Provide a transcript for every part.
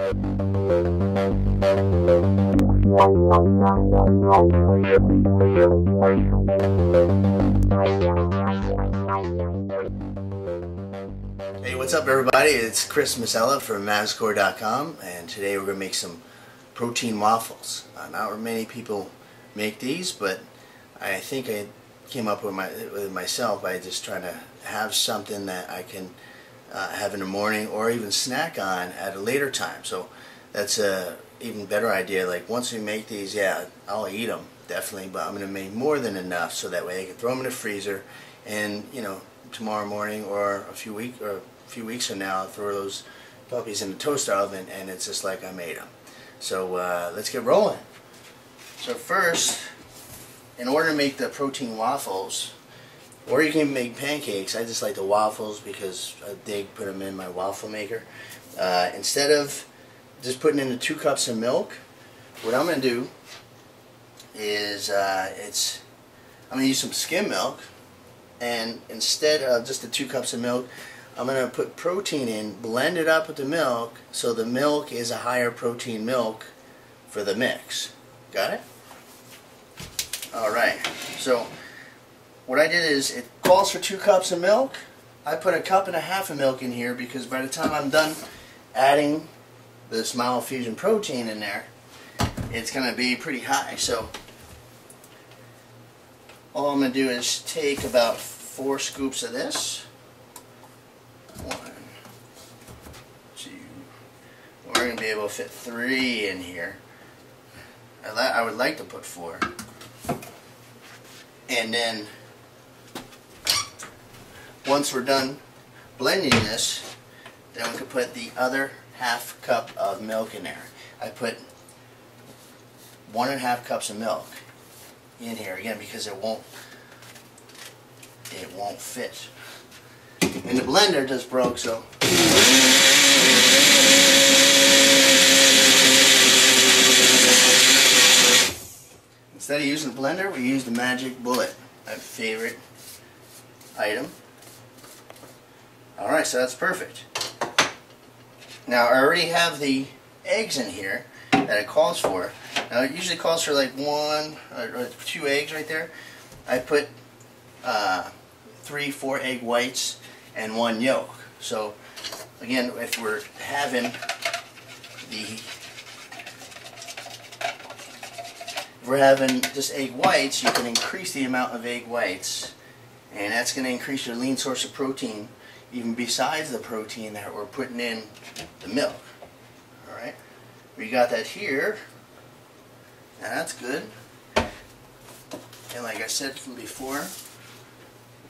Hey, what's up everybody? It's Chris Masella from Mavscore.com, and today we're going to make some protein waffles. Not many people make these, but I think I came up with it myself by just trying to have something that I can have in the morning or even snack on at a later time. So that's a even better idea. Like once we make these, yeah, I'll eat them definitely, but I'm going to make more than enough so that way I can throw them in the freezer, and tomorrow morning or a few weeks from now, I'll throw those puppies in the toaster oven and it's just like I made them. So let's get rolling. So first, in order to make the protein waffles, or you can make pancakes, I just like the waffles because I dig put them in my waffle maker. Instead of just putting in the 2 cups of milk, what I'm going to do is I'm going to use some skim milk, and instead of just the 2 cups of milk, I'm going to put protein in, blend it up with the milk, so the milk is a higher protein milk for the mix. Got it? Alright, so what I did is, it calls for 2 cups of milk. I put 1.5 cups of milk in here because by the time I'm done adding the Smile Fusion protein in there, it's going to be pretty high. So all I'm going to do is take about 4 scoops of this. 1, 2, we're going to be able to fit 3 in here. I would like to put 4. And then once we're done blending this, then we can put the other 1/2 cup of milk in there. I put 1.5 cups of milk in here again because it won't fit. And the blender just broke, so instead of using the blender, we use the Magic Bullet, my favorite item. Alright, so that's perfect. Now I already have the eggs in here that it calls for. Now it usually calls for like 1 or 2 eggs right there. I put 3-4 egg whites and 1 yolk. So again, if we're having just egg whites, you can increase the amount of egg whites, and that's going to increase your lean source of protein even besides the protein that we're putting in the milk. Alright, we got that here. Now that's good. And like I said from before, I'm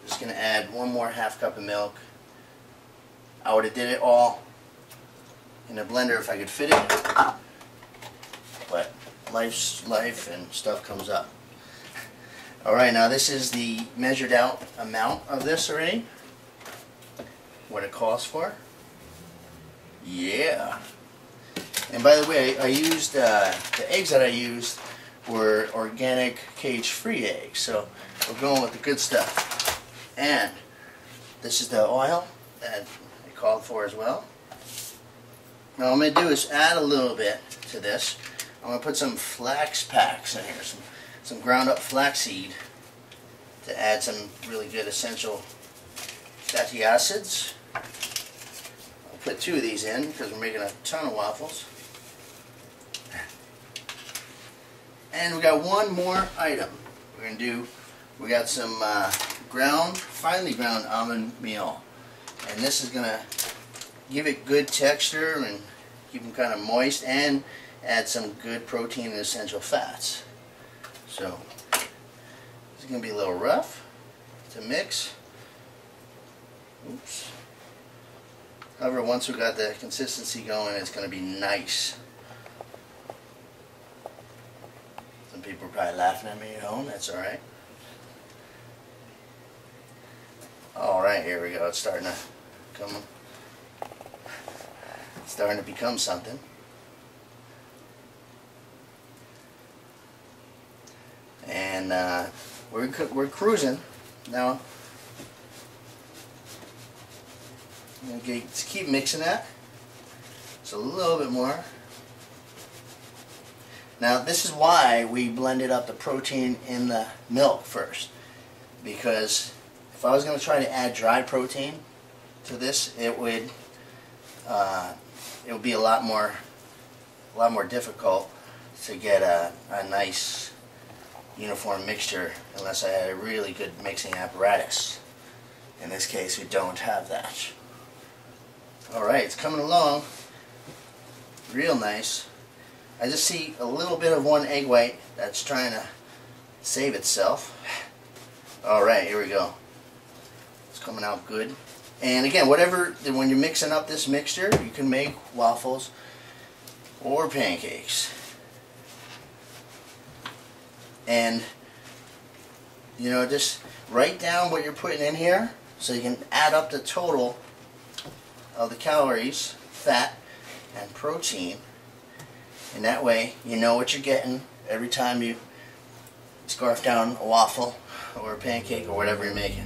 just going to add 1 more 1/2 cup of milk. I would have did it all in a blender if I could fit it, but life's life and stuff comes up. Alright, now this is the measured out amount of this already, what it calls for. Yeah. And by the way, I used the eggs that I used were organic cage-free eggs, so we're going with the good stuff. And this is the oil that it called for as well. Now what I'm going to do is add a little bit to this. I'm going to put some flax packs in here, some ground up flaxseed, to add some really good essential fatty acids. I'll put 2 of these in because we're making a ton of waffles. And we got one more item we're going to do. We got some finely ground almond meal, and this is going to give it good texture and keep them kind of moist and add some good protein and essential fats. So it's going to be a little rough to mix. Oops. However, once we got the consistency going, it's going to be nice. Some people are probably laughing at me at home. That's alright. Alright, here we go. It's starting to become something. And we're cruising now. I'm going to keep mixing that. Just a little bit more. Now this is why we blended up the protein in the milk first, because if I was going to try to add dry protein to this, it would be a lot more difficult to get a nice uniform mixture unless I had a really good mixing apparatus. In this case, we don't have that. Alright, it's coming along real nice. I just see a little bit of one egg white that's trying to save itself. Alright, here we go. It's coming out good. And again, when you're mixing up this mixture, you can make waffles or pancakes. And, you know, just write down what you're putting in here so you can add up the total of the calories, fat, and protein. And that way, you know what you're getting every time you scarf down a waffle or a pancake or whatever you're making.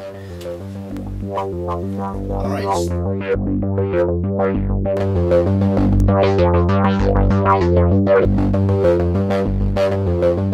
Alright.